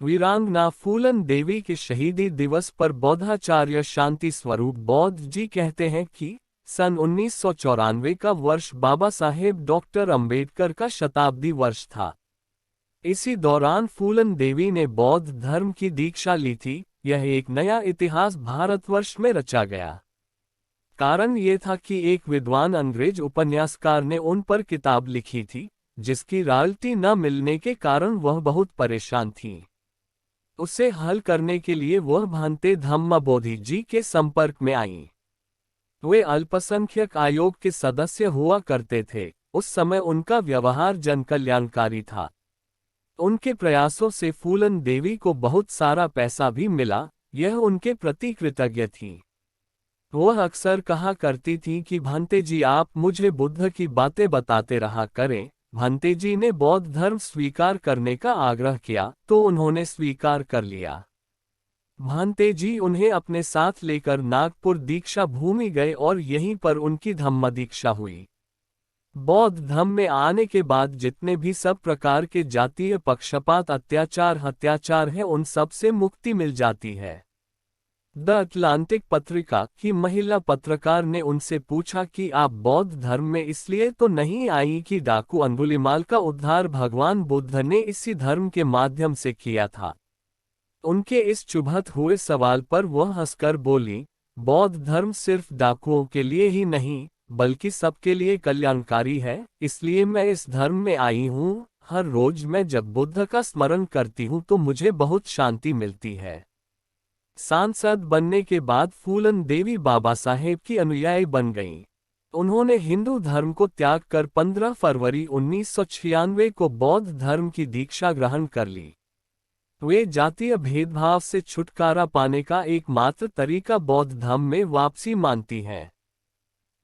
वीरांगना फूलन देवी के शहीदी दिवस पर बौद्धाचार्य शांति स्वरूप बौद्ध जी कहते हैं कि सन 1994 का वर्ष बाबा साहेब डॉक्टर अंबेडकर का शताब्दी वर्ष था। इसी दौरान फूलन देवी ने बौद्ध धर्म की दीक्षा ली थी। यह एक नया इतिहास भारतवर्ष में रचा गया। कारण ये था कि एक विद्वान अंग्रेज उपन्यासकार ने उन पर किताब लिखी थी, जिसकी रॉयल्टी न मिलने के कारण वह बहुत परेशान थी। उसे हल करने के लिए वह भांते धम्मबोधि जी के संपर्क में आईं। वे अल्पसंख्यक आयोग के सदस्य हुआ करते थे। उस समय उनका व्यवहार जनकल्याणकारी था। उनके प्रयासों से फूलन देवी को बहुत सारा पैसा भी मिला। यह उनके प्रति कृतज्ञ थी। वह अक्सर कहा करती थी कि भांते जी आप मुझे बुद्ध की बातें बताते रहा करें। भांते जी ने बौद्ध धर्म स्वीकार करने का आग्रह किया तो उन्होंने स्वीकार कर लिया। भांते जी उन्हें अपने साथ लेकर नागपुर दीक्षा भूमि गए और यहीं पर उनकी धम्म दीक्षा हुई। बौद्ध धर्म में आने के बाद जितने भी सब प्रकार के जातीय पक्षपात अत्याचार हत्याचार हैं उन सब से मुक्ति मिल जाती है। द अटलांटिक पत्रिका की महिला पत्रकार ने उनसे पूछा कि आप बौद्ध धर्म में इसलिए तो नहीं आई कि डाकू अंगुलीमाल का उद्धार भगवान बुद्ध ने इसी धर्म के माध्यम से किया था। उनके इस चुभत हुए सवाल पर वह हंसकर बोली, बौद्ध धर्म सिर्फ डाकुओं के लिए ही नहीं बल्कि सबके लिए कल्याणकारी है, इसलिए मैं इस धर्म में आई हूँ। हर रोज मैं जब बुद्ध का स्मरण करती हूँ तो मुझे बहुत शांति मिलती है। सांसद बनने के बाद फूलन देवी बाबा साहेब की अनुयायी बन गईं। उन्होंने हिंदू धर्म को त्याग कर 15 फरवरी 1996 को बौद्ध धर्म की दीक्षा ग्रहण कर ली। वे जातीय भेदभाव से छुटकारा पाने का एकमात्र तरीका बौद्ध धर्म में वापसी मानती हैं।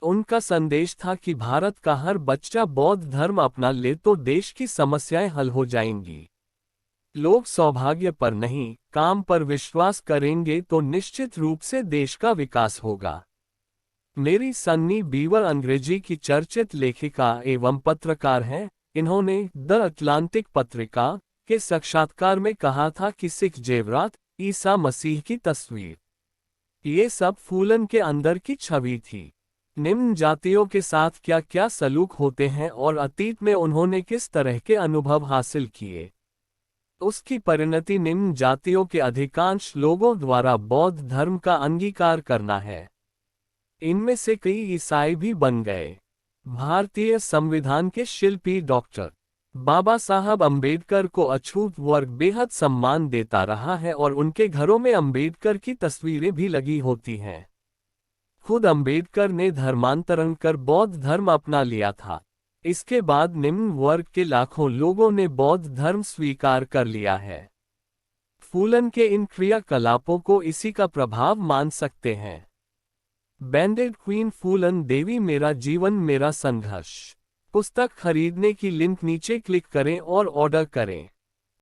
उनका संदेश था कि भारत का हर बच्चा बौद्ध धर्म अपना ले तो देश की समस्याएं हल हो जाएंगी। लोग सौभाग्य पर नहीं, काम पर विश्वास करेंगे तो निश्चित रूप से देश का विकास होगा। मेरी सन्नी बीवर अंग्रेजी की चर्चित लेखिका एवं पत्रकार हैं। इन्होंने द अटलांटिक पत्रिका के साक्षात्कार में कहा था कि सिख जेवरात, ईसा मसीह की तस्वीर, ये सब फूलन के अंदर की छवि थी। निम्न जातियों के साथ क्या क्या सलूक होते हैं और अतीत में उन्होंने किस तरह के अनुभव हासिल किए, उसकी परिणति निम्न जातियों के अधिकांश लोगों द्वारा बौद्ध धर्म का अंगीकार करना है। इनमें से कई ईसाई भी बन गए। भारतीय संविधान के शिल्पी डॉक्टर बाबा साहब अंबेडकर को अछूत वर्ग बेहद सम्मान देता रहा है और उनके घरों में अंबेडकर की तस्वीरें भी लगी होती हैं। खुद अंबेडकर ने धर्मांतरण कर बौद्ध धर्म अपना लिया था। इसके बाद निम्न वर्ग के लाखों लोगों ने बौद्ध धर्म स्वीकार कर लिया है। फूलन के इन क्रियाकलापों को इसी का प्रभाव मान सकते हैं। बैंडेड क्वीन फूलन देवी मेरा जीवन मेरा संघर्ष पुस्तक खरीदने की लिंक नीचे क्लिक करें और ऑर्डर करें।